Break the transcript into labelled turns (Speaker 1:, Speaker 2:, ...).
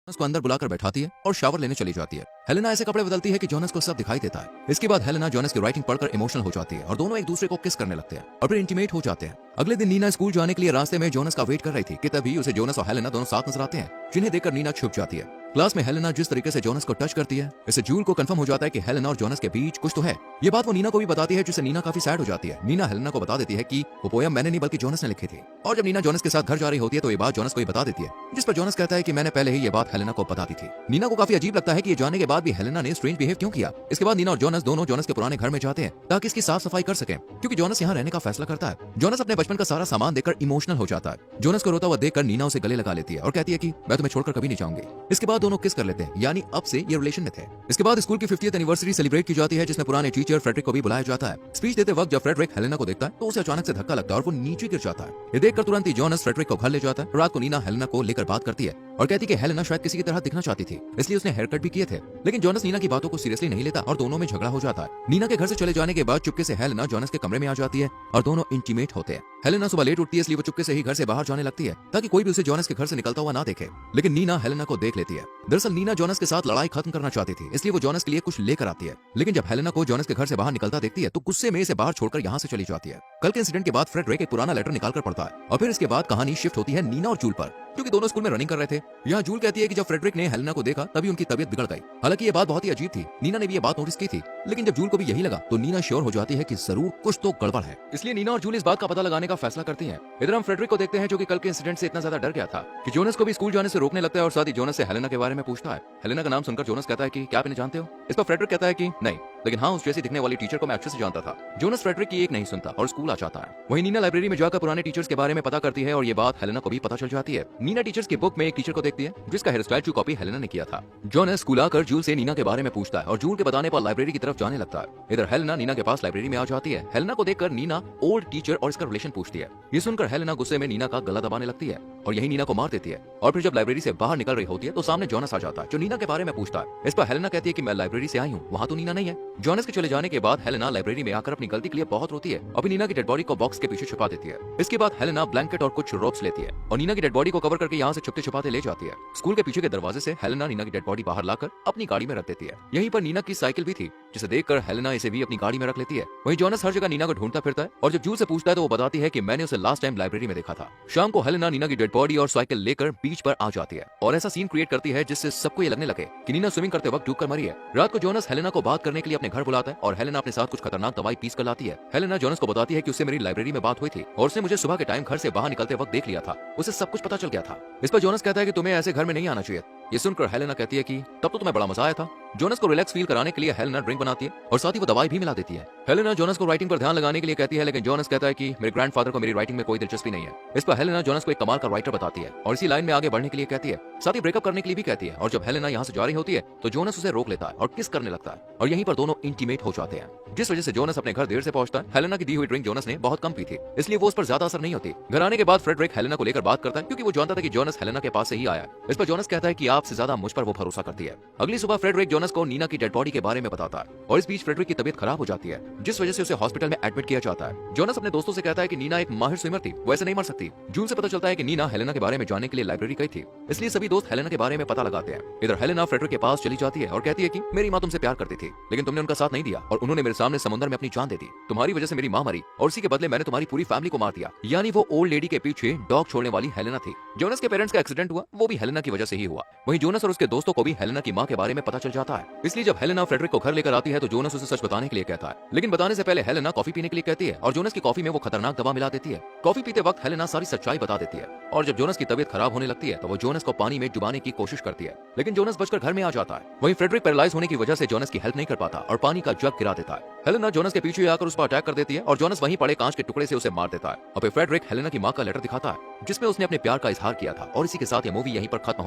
Speaker 1: उसको अंदर बुलाकर बैठाती है और शावर लेने चली जाती है। हेलेना ऐसे कपड़े बदलती है कि जोनस को सब दिखाई देता है। इसके बाद हेलेना जोनस की राइटिंग पढ़कर इमोशनल हो जाती है और दोनों एक दूसरे को किस करने लगते हैं और फिर इंटीमेट हो जाते हैं। अगले दिन नीना स्कूल जाने के लिए रास्ते में जोनस का वेट कर रही थी कि तभी उसे जोनस और हेलेना दोनों साथ नजर आते हैं, जिन्हें देखकर नीना छुप जाती है। क्लास में हेलेना जिस तरीके से जोनस को टच करती है, इससे जूल को कंफर्म हो जाता है कि हेलेना और जोनस के बीच कुछ तो है। ये बात वो नीना को भी बताती है, जिससे नीना काफी सैड हो जाती है। नीना हेलेना को बता देती है कि वो पोयम मैंने नहीं बल्कि जोनस ने लिखी थी। और जब नीना जोनस के साथ घर जा रही होती है तो ये बात जोनस को ही बता देती है, जिस पर जोनस कहता है कि मैंने पहले ही ये बात हेलेना को बता दी थी। नीना को काफी अजीब लगता है कि ये जानने के बाद भी हेलेना ने स्ट्रेंज बिहेव क्यों किया। इसके बाद नीना और जोनस दोनों जोनस के पुराने घर में जाते हैं ताकि इसकी साफ सफाई कर सके, क्योंकि जोनस यहाँ रहने का फैसला करता है। जोनस अपने बचपन का सारा सामान देखकर इमोशनल हो जाता है। जोनस को रोता हुआ देखकर नीना उसे गले लगा लेती है और कहती है कि मैं तुम्हें छोड़कर कभी नहीं जाऊंगी। इसके बाद दोनों किस कर लेते हैं, यानी अब से ये रिलेशन में थे। इसके बाद स्कूल की 50th एनिवर्सरी सेलिब्रेट की जाती है, जिसमें पुराने टीचर फ्रेडरिक को भी बुलाया जाता है। स्पीच देते वक्त जब फ्रेडरिक हेलेना को देखता है तो उसे अचानक से धक्का लगता है और वो नीचे गिर जाता है। ये देखकर तुरंत ही जोनस फ्रेडरिक को घर ले जाता है। रात को नीना हेलेना को लेकर बात करती है और कहती है कि हेलेना शायद किसी की तरह दिखना चाहती थी, इसलिए उसने हेयर कट भी किए थे। लेकिन जोनस नीना की बातों को सीरियसली नहीं लेता और दोनों में झगड़ा हो जाता है। नीना के घर से चले जाने के बाद चुपके से हेलेना जोनस के कमरे में आ जाती है और दोनों इंटीमेट होते हैं। हेलेना सुबह लेट उठती है, इसलिए वो चुपके से ही घर से बाहर जाने लगती है ताकि कोई भी उसे जोनस के घर से निकलता हुआ ना देखे। लेकिन नीना हेलेना को देख लेती है। दरअसल नीना जोनस के साथ लड़ाई खत्म करना चाहती थी, इसलिए वो जोनस के लिए कुछ लेकर आती है। लेकिन जब हेलेना को जोनस के घर से बाहर निकलता देखती है तो गुस्से में इसे बाहर छोड़कर यहाँ से चली जाती है। कल के इंसिडेंट के बाद फ्रेडरिक एक पुराना लेटर निकालकर पढ़ता है और फिर इसके बाद कहानी शिफ्ट होती है नीना और जूल पर, क्योंकि दोनों स्कूल में रनिंग कर रहे थे। यहाँ जूल कहती है कि जब फ्रेडरिक ने हेलेना को देखा तभी उनकी तबीयत बिगड़ गई। हालांकि ये बात बहुत ही अजीब थी, नीना ने भी ये बात नोटिस की थी, लेकिन जब जूल को भी यही लगा तो नीना श्योर हो जाती है कि जरूर कुछ तो गड़बड़ है। इसलिए नीना और जूल इस बात का पता लगाने का फैसला करती हैं। इधर हम फ्रेडरिक को देखते हैं, जो कि कल के इंसिडेंट से इतना ज्यादा डर गया था कि जोनस को भी स्कूल जाने से रोकने लगता है और साथ ही जोनस से हेलेना के बारे में पूछता है। हेलेना का नाम सुनकर जोनस कहता है कि क्या आप इन्हें जानते हो। इस पर फ्रेडरिक कहता है कि नहीं, लेकिन हाँ, उस जैसी दिखने वाली टीचर को मैं अच्छे से जानता था। जोनस फ्रेडरिक की एक नहीं सुनता और स्कूल आ जाता है। वहीं नीना लाइब्रेरी में जाकर पुराने टीचर्स के बारे में पता करती है और ये बात हेलेना को भी पता चल जाती है। नीना टीचर्स की बुक में एक टीचर को देखती है जिसका हेयर स्टाइल की कॉपी हेलेना ने किया था। जोनस स्कूल आकर जूल से नीना के बारे में पूछता है और जूल के बताने पर लाइब्रेरी की तरफ जाने लगता है। इधर हेलेना नीना के पास लाइब्रेरी में आ जाती है। हेलेना को देखकर नीना ओल्ड टीचर और इसका रिलेशन पूछती है। ये सुनकर हेलेना गुस्से में नीना का गला दबाने लगती है और यही नीना को मार देती है। और फिर जब लाइब्रेरी से बाहर निकल रही होती है तो सामने जोनस आ जाता है, जो नीना के बारे में पूछता है। इस पर हेलेना कहती है कि मैं लाइब्रेरी से आई हूँ, वहाँ तो नीना नहीं है। जोनस के चले जाने के बाद हेलेना लाइब्रेरी में आकर अपनी गलती के लिए बहुत रोती है और नीना की डेड बॉडी को बॉक्स के पीछे छुपा देती है। इसके बाद हेलेना ब्लैंकेट और कुछ रोप्स लेती है और नीना की डेड बॉडी को कवर करके यहाँ से छुपते छुपाते ले जाती है। स्कूल के पीछे के दरवाजे से हेलेना नीना की डेड बॉडी बाहर लाकर अपनी गाड़ी में रख देती है। यहीं पर नीना की साइकिल भी थी, जिसे देखकर हेलेना इसे भी अपनी गाड़ी में रख लेती है। वहीं जोनस हर जगह नीना को ढूंढता फिरता है और जब जूल से पूछता है तो वो बताती है कि मैंने उसे लास्ट टाइम लाइब्रेरी में देखा था। शाम को हेलेना नीना की डेड बॉडी और साइकिल लेकर बीच पर आ जाती है और ऐसा सीन क्रिएट करती है जिससे सबको ये लगने लगे कि नीना स्विमिंग करते वक्त डूबकर मरी है। रात को जोनस हेलेना को बात करने के लिए अपने घर बुलाता है और हेलेना अपने साथ कुछ खतरनाक दवाई पीस कर लाती है। हेलेना जोनस को बताती है कि उससे मेरी लाइब्रेरी में बात हुई थी और उसने मुझे सुबह के टाइम घर से बाहर निकलते वक्त देख लिया था, उसे सब कुछ पता चल गया था। इस पर जोनस कहता है कि तुम्हें ऐसे घर में नहीं आना चाहिए। ये सुनकर हेलेना कहती है कि तब तो तुम्हें बड़ा मजा आया था। जोनस को रिलैक्स फील कराने के लिए हेलेना ड्रिंक बनाती है और साथ ही वो दवाई भी मिला देती है। हेलेना जोनस को राइटिंग पर ध्यान लगाने के लिए कहती है, लेकिन जोनस कहता है कि मेरे ग्रैंडफादर को मेरी राइटिंग में कोई दिलचस्पी नहीं है। इस पर हेलेना जोनस को एक कमाल का राइटर बताती है और इसी लाइन में आगे बढ़ने के लिए कहती है, साथ ही ब्रेकअप करने के लिए भी कहती है। और जब हेलेना यहाँ से जा रही होती है तो जोनस उसे रोक लेता है और किस करने लगता है और यहीं पर दोनों इंटीमेट हो जाते हैं, जिस वजह से जोनस अपने घर देर से पहुंचता है। हेलेना की दी हुई ड्रिंक जोनस ने बहुत कम पी थी, इसलिए वो उस पर ज्यादा असर नहीं होती। घर आने के बाद फ्रेडरिक हेलेना को लेकर बात करता है, क्योंकि वो जानता था कि जोनस हेलेना के पास से ही आया। इस पर जोनस कहता है कि आपसे ज्यादा मुझ पर वो भरोसा करती है। अगली सुबह फ्रेडरिक जोनस को नीना की डेड बॉडी के बारे में बताता है और इस बीच फ्रेडरिक की तबीयत खराब हो जाती है, जिस वजह से उसे हॉस्पिटल में एडमिट किया जाता है। जोनस अपने दोस्तों से कहता है कि नीना एक माहिर स्विमर थी, वो ऐसे नहीं मर सकती। जून से पता चलता है कि नीना हेलेना के बारे में जानने के लिए लाइब्रेरी गई थी, इसलिए सभी दोस्त हेलेना के बारे में पता लगाते हैं। इधर हेलेना फ्रेडरिक के पास चली जाती है और कहती है कि मेरी माँ तुमसे प्यार करती थी, लेकिन तुमने उनका साथ नहीं दिया और उन्होंने मेरे सामने समुद्र में अपनी जान दे दी। तुम्हारी वजह से मेरी माँ मरी और उसी के बदले मैंने तुम्हारी पूरी फैमिली को मार दिया। यानी वो ओल्ड लेडी के पीछे डॉग छोड़ने वाली हेलेना थी। जोनस के पेरेंट्स का एक्सीडेंट हुआ, वो भी हेलेना की वजह से ही हुआ। वहीं जोनस और उसके दोस्तों को भी हेलेना की माँ के बारे में पता चल जाता है। इसलिए जब हेलेना फ्रेडरिक को घर लेकर आती है तो जोनस उसे सच बताने के लिए कहता है, लेकिन बताने से पहले हेलेना कॉफी पीने के लिए कहती है और जोनस की कॉफी में वो खतरनाक दवा मिला देती है। कॉफी पीते वक्त हेलेना सारी सच्चाई बता देती है और जब जोनस की तबीयत खराब होने लगती है तो वो जोनस को पानी में डुबाने की कोशिश करती है, लेकिन जोनस बचकर घर में आ जाता है। वहीं फ्रेडरिक पैरालाइज होने की वजह से जोनस की हेल्प नहीं कर पाता और पानी का जग गिरा देता है। हेलेना जोनस के पीछे आकर उस पर अटैक कर देती है और जोनस वहीं पड़े कांच के टुकड़े से उसे मार देता है। और फिर फ्रेडरिक हेलेना की माँ का लेटर दिखाता है जिसमें उसने अपने प्यार का इजहार किया था और इसी के साथ ये मूवी यहीं पर खत्म होती है।